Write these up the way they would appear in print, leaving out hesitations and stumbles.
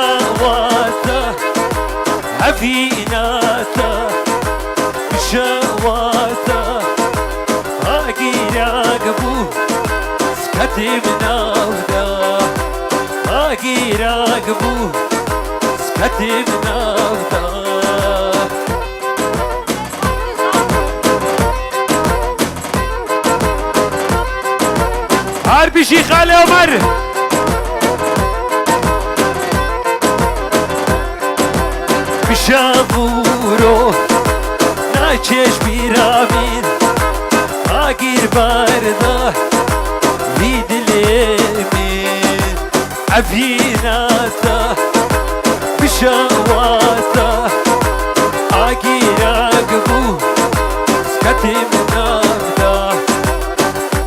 بشواته هفيناته بشواته هاقيرا قبو سكتي مناودا هاقيرا قبو سكتي مناودا هار بشي خالي عمر بشابورو ناچش بیرامین آگیر برده وی دلمین عفیناتا بشواتا آگیر اگبو سکتی منامدا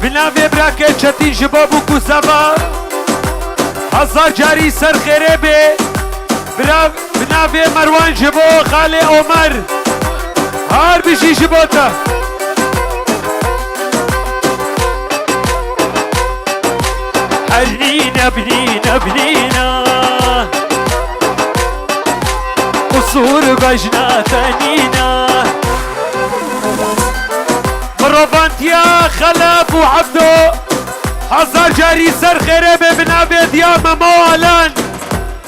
بناوی براکه چتی جبابو کسابا هزار جاری سر خیره بی بناوی مروان جبو خالی عمر هار بشی جبوتا حرينا بنينا بنينا قصور بجنا تنينا مروفانت يا خلف وعبدو هزار جاري سر خريبه بنابي دياما موالان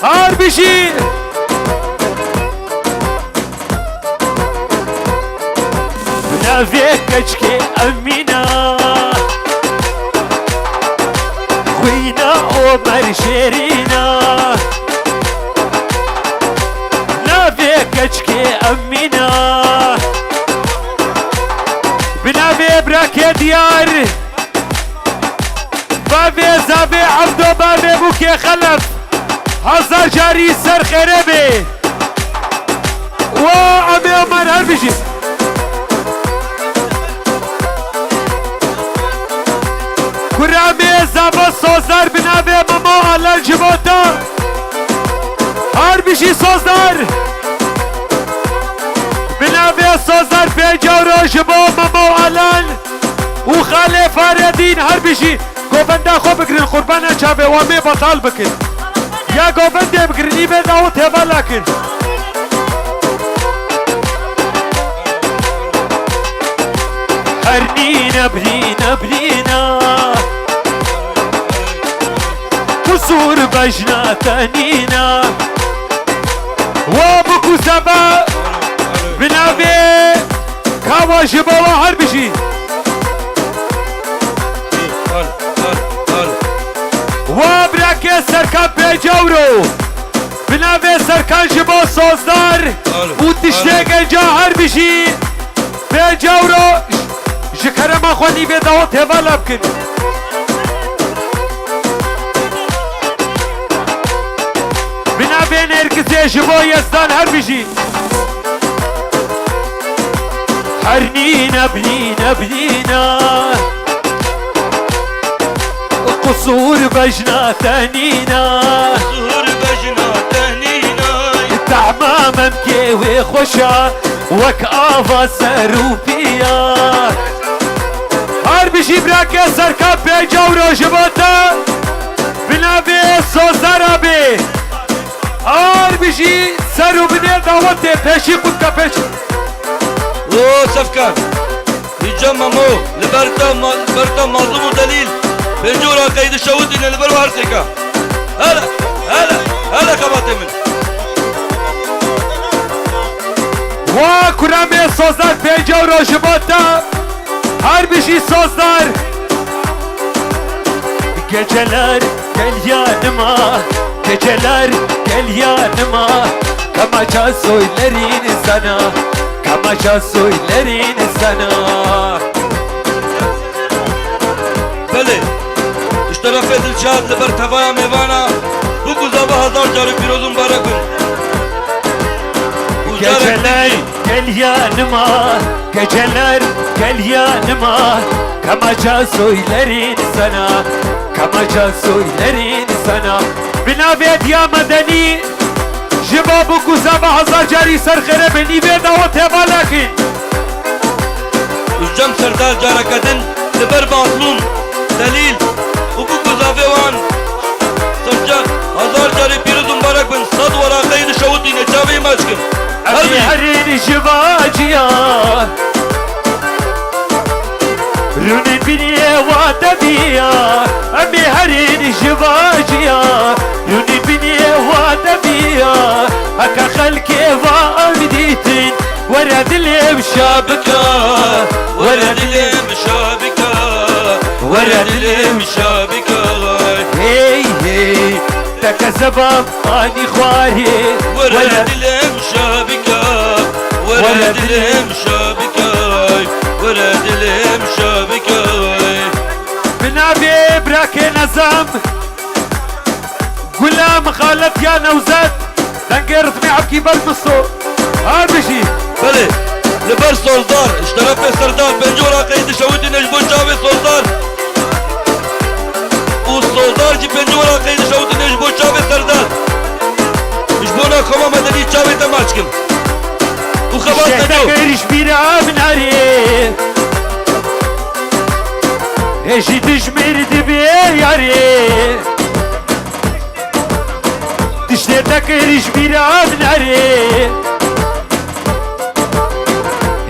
هار بشي بنابي كجكي امينا خوينا عمر شيرينا نافي كجكي امينا بنافي براكي ديار بابي زابي عبدو بابي بوكي خلف هزار جاري سر خريبي وعمي عمر هربشي كرامي زابا سوزار بنابي مامو على الجبوتا هربشي سوزار بنابي سوزار في جورو جبو مامو علان وخالي فاردين هربشي گوبنده خو بگرین قربانه چاوه وامی بطال بکن یا گوبنده بگرینی به داوت هوا لکن هرنینا برینا برینا قصور بجنا تنینا وابکو زبا بناوی کاوا جبا هر بشی وابراكي سركان بيجورو بنابي سركان جبو صوصدار وتشتاق الجاهر بشي بيجورو جكرما خواني بيداوت هوالا بكن بنابي نركزي جبو يزدان هر بشي حرنينا بنينا بنينا قصور بجنا تهنينا قصور بجنا تهنينا تعماما مكيوي خوشا وك آفا سروبيا هار بشي براكي سركاب بيجورو جبوتا بنابي سوزارابي هار بشي سرو بني داوتي بيشي قدكا بيشي او سفكان يجمع مو لبرتا مظلوم دليل بنجورا قيد الشهود إن البرو هرسكا هلا هلا هلا كباتمن وكرامي سوزار بيجورو جبوتا هر بشي سوزار geceler gel yanıma geceler gel yanıma kamaca söylerin sana kamaca söylerin sana بله اشترف دلشاد لبر تفايا ميوانا بوكو زبا هزار جاري بيروزun barakın geceler gel yanıma geceler gel yanıma kamaca söylerin sana kamaca söylerin sana بنابيت يا مدني جبابو كوزابا هزار جاري سرخره بني بيدا وتبا لكن الجم سردار جاركدن لبر مظلوم دليل وبوكو زافيوان سجاد هزار جاري بيروزun barakın الكيفا بديتين ورد المشابكة ورد المشابكة ورد المشابكة هي هي تكذب اني خواري ورد المشابكة ورد المشابكة ورد المشابكة بنابي براكي نظام غلام خالد يا نوزاد دنقر طبيعة كيبر بالصوت هاربشي بله لبر سولدار اشترى في سردار بنجورا قيد شوتي نجبو شابي سولدار والسولدار جي بنجورا قيد شوتي نجبو شابي سردار نجبونا كما مدني شابي تماشكم وخبات نجو شهدك رشبيرا من عري ايشي تشمير دبي ياري تشتتك رشبيرا من عري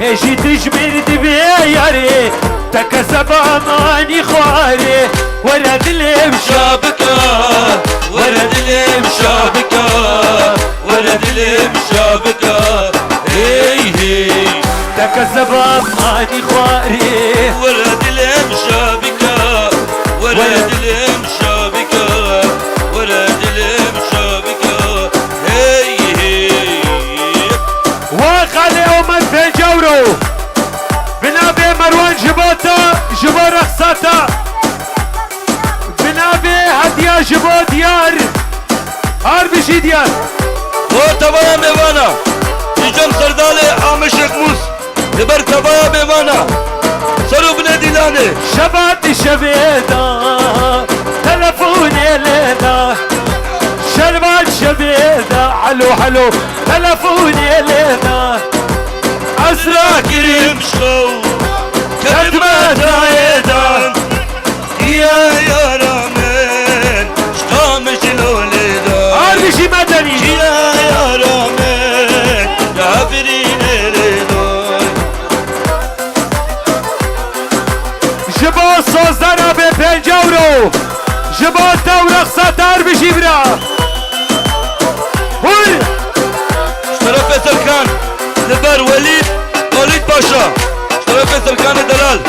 ايشي تشمير دبي ياري تكسب اماني خواري ورد المشابكة ورد المشابكة ورد المشابكة هي هي تكسب اماني خواري ورد المشابكة ورد المشابكة ورد المشابكة هي هي وخلي امر في جورو بنابي مروان جبوتا جبو رخصتا بنابي هدية جبو ديار هاربشي ديار وتبايا ميوانا نجم سردالي عامش موس لبر تبايا ميوانا سرو بن ديلاني شبات شبيدا تلفوني لينا شربات شبيدا حلو حلو تلفوني لينا عسرا كريم شو كتمة رايدان يا رامين شقامش الولدان هاربشي مدني يا رامين جابرين الرضان جبو صوزانا ببنجورو جبو دورق ساتار بشيبرا هول اشترى فيصل كان لبر وليد باشا اشترى فيصل كان دلال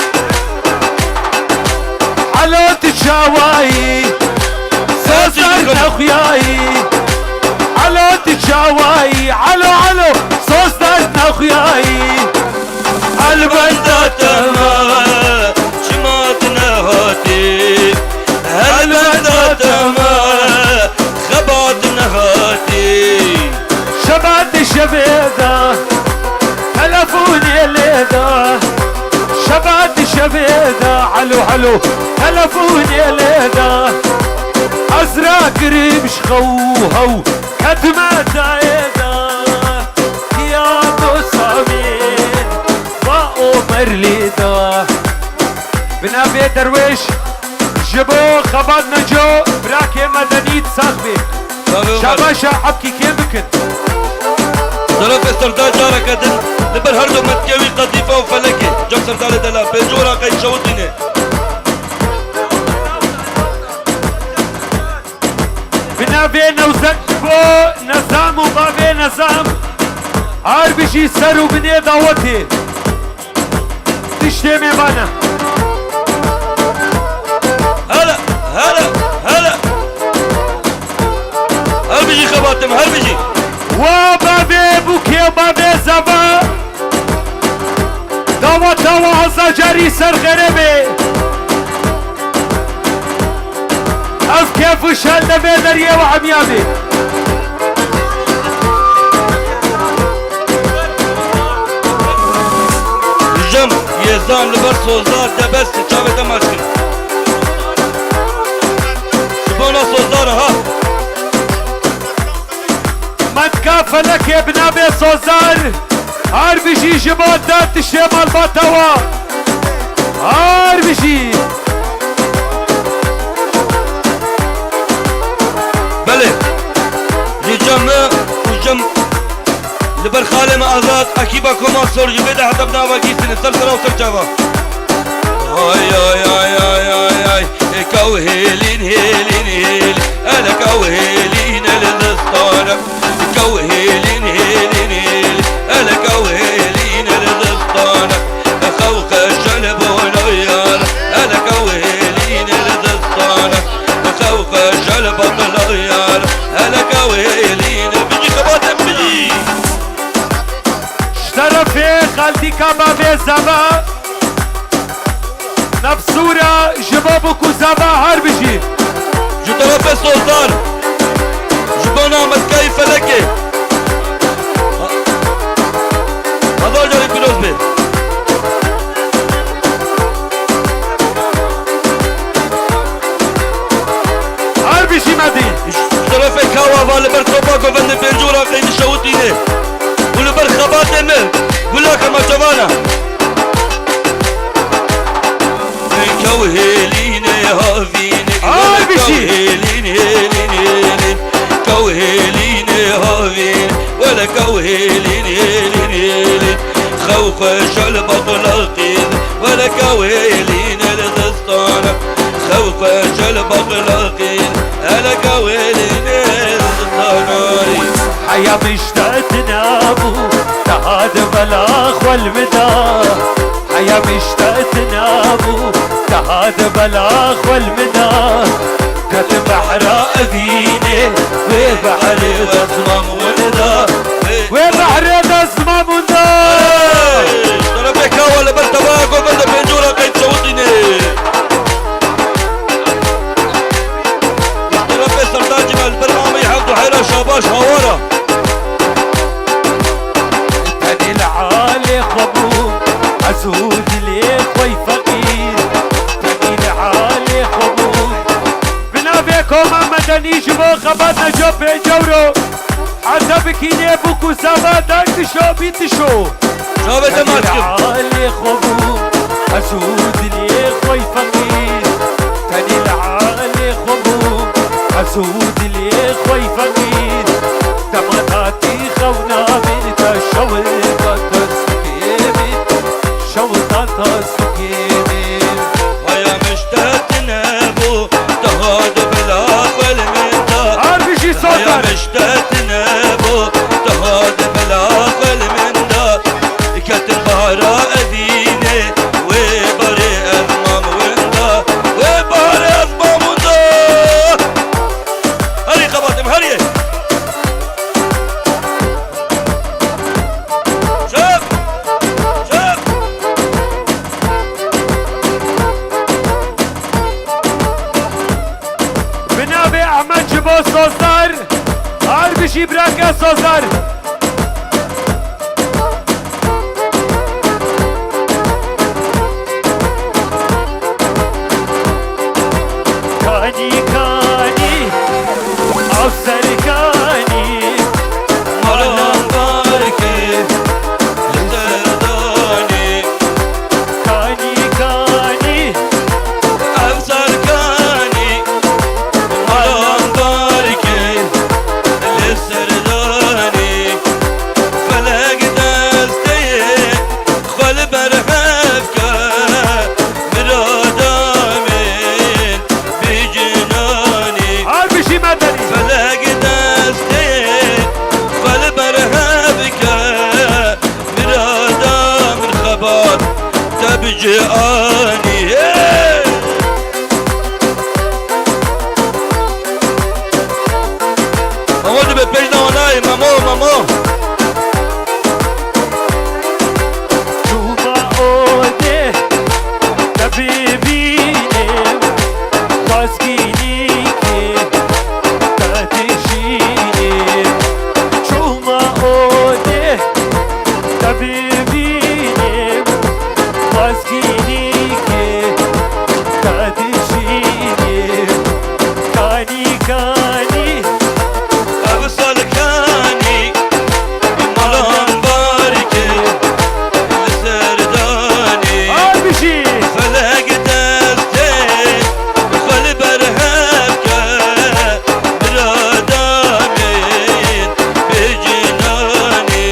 علو تتشاواي صوصار نخياي علو تتشاواي علو صوصار نخياي البندا تما شمات نهاتي البندا تما خبات نهاتي شبات الشبيدة تلفوني الليدة شبات الشبيدة حلو تلفوني الليدة أزرق قريب شخوهو كتمة دايدة يا مصامين وأمر ليدا بنابي درويش جبو خبر نجو براكي مدنيت صاحبي شاباشا حبكي كيف بكن طرف السردار جارة كدن لبر هردو متكوي قطيفة وفلكي جم سردار دلا بنجورا قيد شوتيني بنابي نوزن بو نظام وبابي نظام هاربشي سرو بني داوتي تشتمي بانا هلا هربجي خباتم هربجي وبابي بوكي وبابي زبا داوة هزا جاري سر غربي اف كيف وشال نبي دريه وعميامي جم يزان لبر سوزار دبس چاوه دماشكن شبونا سوزار ها متكافة لك يا ابن ابي صوزار هاربشي جبال دات الشمال باتوا هاربشي بله جم وجم لبر خالم آزاد اكيبا كوما سور يبدا حتى بناوا كيسن سلسلة وسر جاوا آي كو هيلين انا كو هيلين الدستار كو هيلين كبابي زبا نفسورة جبابك وزبا هربجي جو طرف السلطان جبونا مسكاي فلكي هذا جاري بلوز بي هربجي مدي طرف كاوا والبر توبا گوند بنجورا قيد شوتينه والبر خبات مل ولا كما جوانا كوهيلين هافين كوهيلين هيلين هيلين كوهيلين هافين ولا كوهيلين هيلين هيلين خوف شلب طلقين ولا كوهيلين الدستان خوف شلب طلقين ولا كوهيلين الدستان حيا مشتاق نابو تهاد بلاخ والمدى حيا مشتاق نابو تهاد بلاخ والمدى كتب بحر أذيني وبحر دزمام وندا وبحر دزمام وندا طرفك ولا برتواق وبدا بنجورة قيد صوتيني طرف سردار جمال البرنامج يحفظوا حيرة شاباش هورا تاني العالي خبو عزود لي خوي فقير تاني العالي خبو بنابيكم مدني جبو خباتنا جوب جورو حتى بكيني بوكو زبادك تشو بيتشو شابة ماسكم العالي خبو عزود لي خوي فقير تاني العالي خبو عزود لي خوي فقير دماتاتي خونا من تشوي باتسكيمي شوطة سكيمي ويا مشتاق نابو تهاد بلاخ والمندا عربشي يا صوتك مشتاق نابو تهاد بلاخ والمندا كتب بحر أذيني وبري أزمام وندا وبري أزمام وندا هري خباتم هري شاف شاف بنابي احمد جبو صوصار عربشي براكا صوصار كاني كاني افسر كاني مرام باركي لسرداني كاني كاني أفسر كاني مرام باركي لسرداني فلق دستي خل برهفك مرادامين بجناني عربشي مدني فلق دستي خل برهفك مرادام الخبر تبجئاني مامو به پیش نوانای مامو شوما اوده تبيبيني خاسكيني كي تاتشيني شوما اوده تبيبيني خاسكيني كي تاتشيني كاني كاني أبصر كاني مرام باركي لسرداني عربشي فلق دستي خل برهبك مرادامين بجناني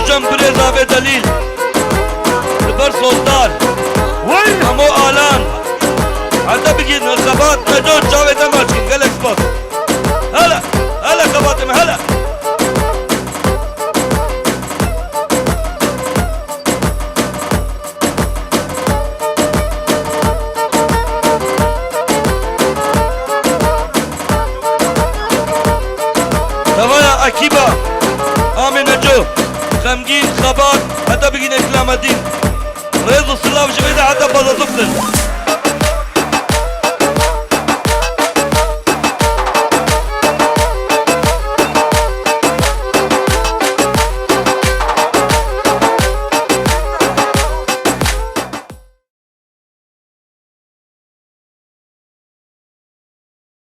جنب رضا بدليل البر سلطان وين مامو آلان حتى بجي نخبات نجوت جاوي دماشكين قالك سبوت هلا هلا خباتم هلا توايا أكيد غمگین خبر حتی بگین اسلام الدین رئیس السلاف جبهه حتی بازدوبتن